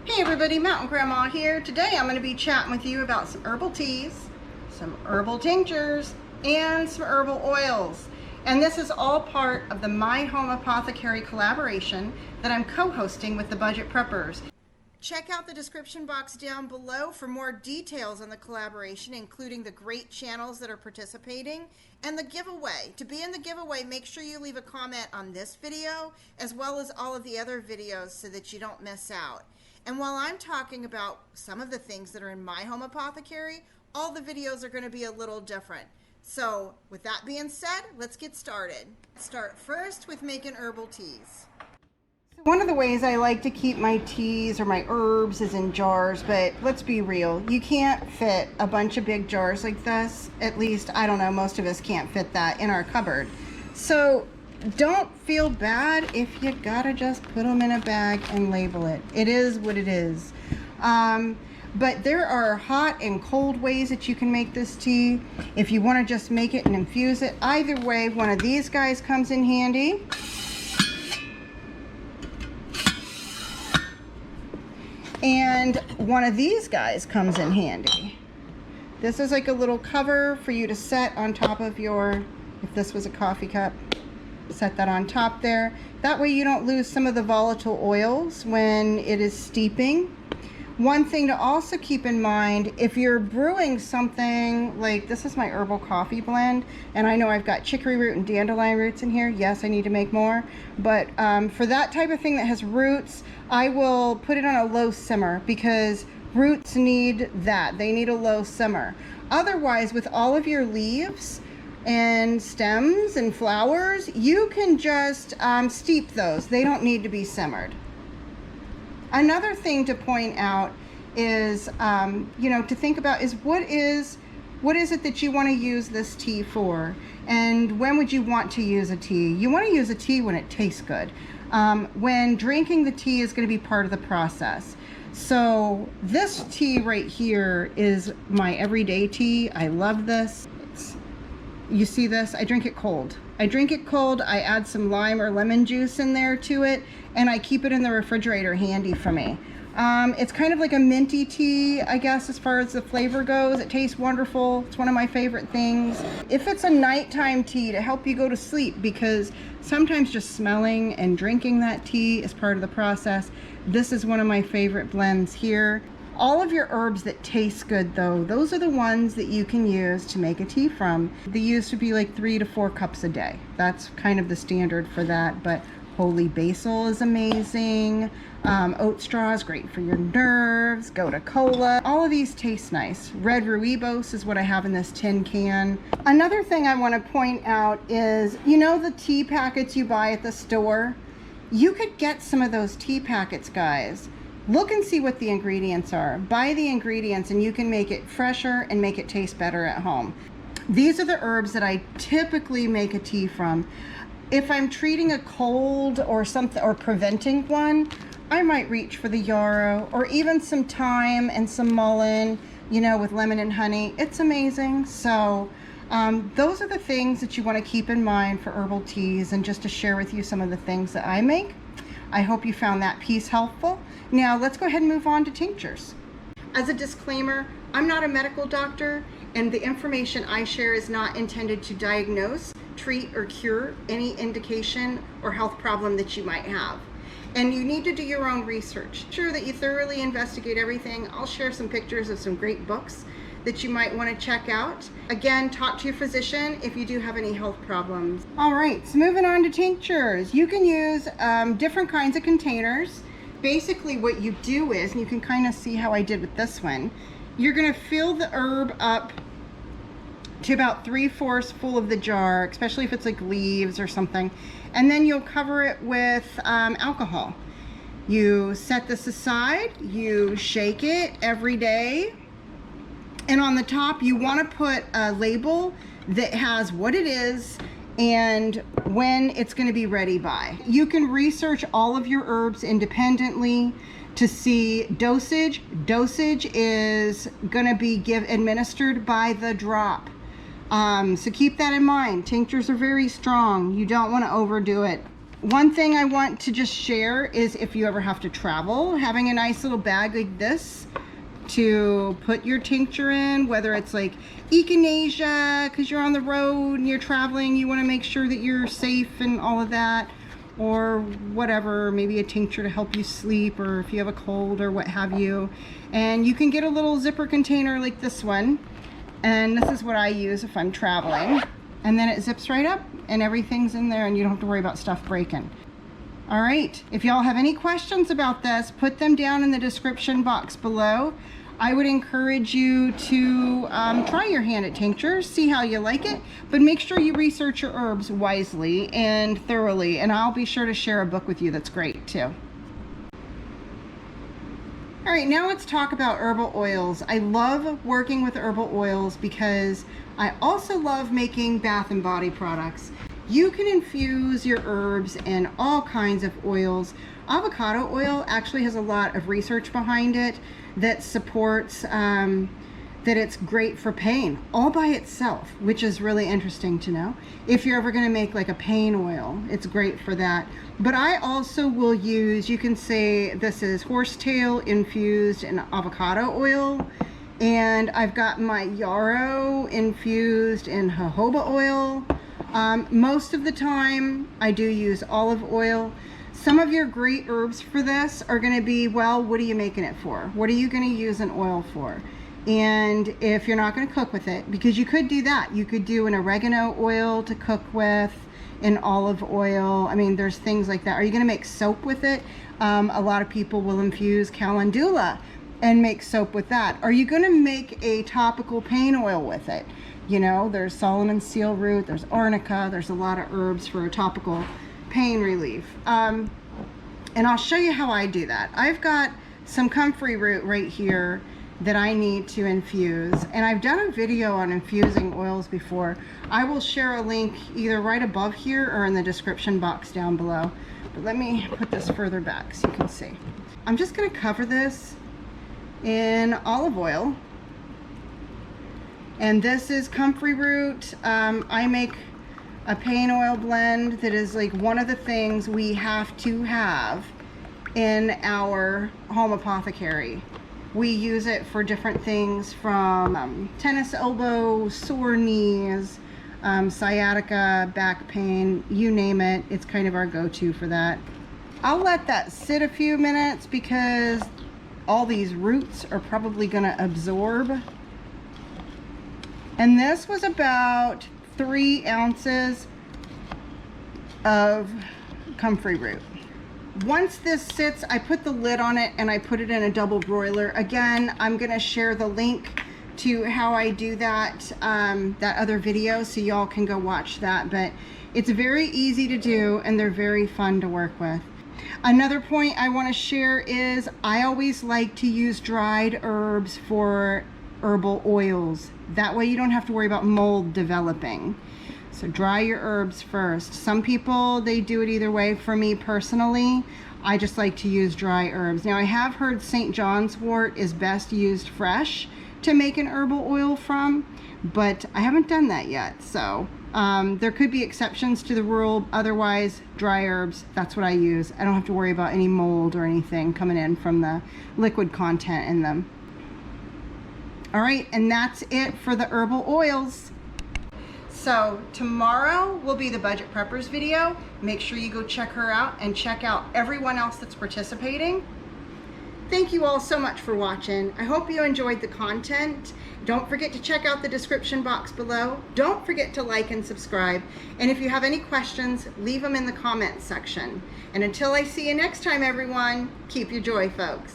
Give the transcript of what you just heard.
Hey everybody, Mtn Grandma here. Today I'm going to be chatting with you about some herbal teas, some herbal tinctures, and some herbal oils. And this is all part of the My Home Apothecary collaboration that I'm co-hosting with the Budget Preppers. Check out the description box down below for more details on the collaboration, including the great channels that are participating and the giveaway. To be in the giveaway, make sure you leave a comment on this video as well as all of the other videos so that you don't miss out. And while I'm talking about some of the things that are in My Home Apothecary, all the videos are going to be a little different. So with that being said, let's get started. Start first with making herbal teas. One of the ways I like to keep my teas or my herbs is in jars, but let's be real. You can't fit a bunch of big jars like this. At least, I don't know, most of us can't fit that in our cupboard. So don't feel bad if you gotta just put them in a bag and label it. It is what it is. But there are hot and cold ways that you can make this tea. If you want to just make it and infuse it, either way, one of these guys comes in handy. And one of these guys comes in handy. This is like a little cover for you to set on top of your, if this was a coffee cup, set that on top there. That way you don't lose some of the volatile oils when it is steeping. One thing to also keep in mind, if you're brewing something like, this is my herbal coffee blend, and I know I've got chicory root and dandelion roots in here. Yes, I need to make more, but for that type of thing that has roots, I will put it on a low simmer because roots need that. They need a low simmer. Otherwise, with all of your leaves and stems and flowers, you can just steep those. They don't need to be simmered. Another thing to point out is, to think about is what is it that you want to use this tea for, and when would you want to use a tea? You want to use a tea when it tastes good. When drinking the tea is going to be part of the process. So this tea right here is my everyday tea. I love this. You see this? I drink it cold. I drink it cold. I add some lime or lemon juice in there to it, and I keep it in the refrigerator handy for me. It's kind of like a minty tea, I guess, as far as the flavor goes. It tastes wonderful. It's one of my favorite things. If it's a nighttime tea to help you go to sleep, because sometimes just smelling and drinking that tea is part of the process, this is one of my favorite blends here. All of your herbs that taste good, though, those are the ones that you can use to make a tea from. They used to be like 3 to 4 cups a day. That's kind of the standard for that, but holy basil is amazing. Oat straw is great for your nerves. Gotu kola. All of these taste nice. Red rooibos is what I have in this tin can. Another thing I want to point out is, the tea packets you buy at the store? You could get some of those tea packets, guys. Look and see what the ingredients are. Buy the ingredients and you can make it fresher and make it taste better at home. These are the herbs that I typically make a tea from. If I'm treating a cold or something, or preventing one, I might reach for the yarrow or even some thyme and some mullein, with lemon and honey. It's amazing. So those are the things that you want to keep in mind for herbal teas, and just to share with you some of the things that I make. I hope you found that piece helpful. Now let's go ahead and move on to tinctures. As a disclaimer, I'm not a medical doctor, and the information I share is not intended to diagnose, treat, or cure any indication or health problem that you might have. And you need to do your own research. Ensure that you thoroughly investigate everything. I'll share some pictures of some great books that you might want to check out. Again, talk to your physician if you do have any health problems. All right, so moving on to tinctures. You can use different kinds of containers. Basically what you do is, and you can kind of see how I did with this one, you're going to fill the herb up to about 3/4 full of the jar, especially if it's like leaves or something, and then you'll cover it with alcohol. You set this aside, you shake it every day, and on the top you want to put a label that has what it is and when it's going to be ready by. You can research all of your herbs independently to see dosage. Dosage is going to be administered by the drop. So keep that in mind. Tinctures are very strong. You don't want to overdo it. One thing I want to just share is if you ever have to travel, having a nice little bag like this to put your tincture in, whether it's like echinacea because you're on the road and you're traveling, you want to make sure that you're safe and all of that, or whatever, maybe a tincture to help you sleep, or if you have a cold or what have you. And you can get a little zipper container like this one, and this is what I use if I'm traveling, and then it zips right up and everything's in there and you don't have to worry about stuff breaking. All right, if y'all have any questions about this, put them down in the description box below. I would encourage you to try your hand at tinctures, see how you like it, but make sure you research your herbs wisely and thoroughly, and I'll be sure to share a book with you that's great too. All right, now let's talk about herbal oils. I love working with herbal oils because I also love making bath and body products. You can infuse your herbs in all kinds of oils. Avocado oil actually has a lot of research behind it that supports that it's great for pain all by itself, which is really interesting to know. If you're ever going to make like a pain oil, it's great for that. But I also will use, you can say this is horsetail infused in avocado oil, and I've got my yarrow infused in jojoba oil. Most of the time I do use olive oil. Some of your great herbs for this are going to be, well, what are you making it for? What are you going to use an oil for? And if you're not going to cook with it, because you could do that. You could do an oregano oil to cook with, an olive oil. I mean, there's things like that. Are you going to make soap with it? A lot of people will infuse calendula and make soap with that. Are you going to make a topical pain oil with it? You know, there's Solomon seal root, there's arnica, there's a lot of herbs for a topical pain relief. And I'll show you how I do that. I've got some comfrey root right here that I need to infuse, and I've done a video on infusing oils before. I will share a link either right above here or in the description box down below, but let me put this further back so you can see. I'm just going to cover this in olive oil, and this is comfrey root. I make a pain oil blend that is like one of the things we have to have in our home apothecary. We use it for different things from tennis elbow, sore knees, sciatica, back pain, you name it. It's kind of our go-to for that. I'll let that sit a few minutes because all these roots are probably going to absorb. And this was about 3 ounces of comfrey root. Once this sits, I put the lid on it and I put it in a double broiler. Again, I'm going to share the link to how I do that, that other video, so y'all can go watch that. But it's very easy to do and they're very fun to work with. Another point I want to share is I always like to use dried herbs for herbal oils. That way you don't have to worry about mold developing. So dry your herbs first. Some people, they do it either way. For me personally, I just like to use dry herbs. Now I have heard St. John's wort is best used fresh to make an herbal oil from, but I haven't done that yet. So there could be exceptions to the rule. Otherwise, dry herbs, that's what I use. I don't have to worry about any mold or anything coming in from the liquid content in them. All right, and that's it for the herbal oils. So tomorrow will be the Budget Preppers video. Make sure you go check her out and check out everyone else that's participating. Thank you all so much for watching. I hope you enjoyed the content. Don't forget to check out the description box below. Don't forget to like and subscribe. And if you have any questions, leave them in the comments section. And until I see you next time, everyone, keep your joy, folks.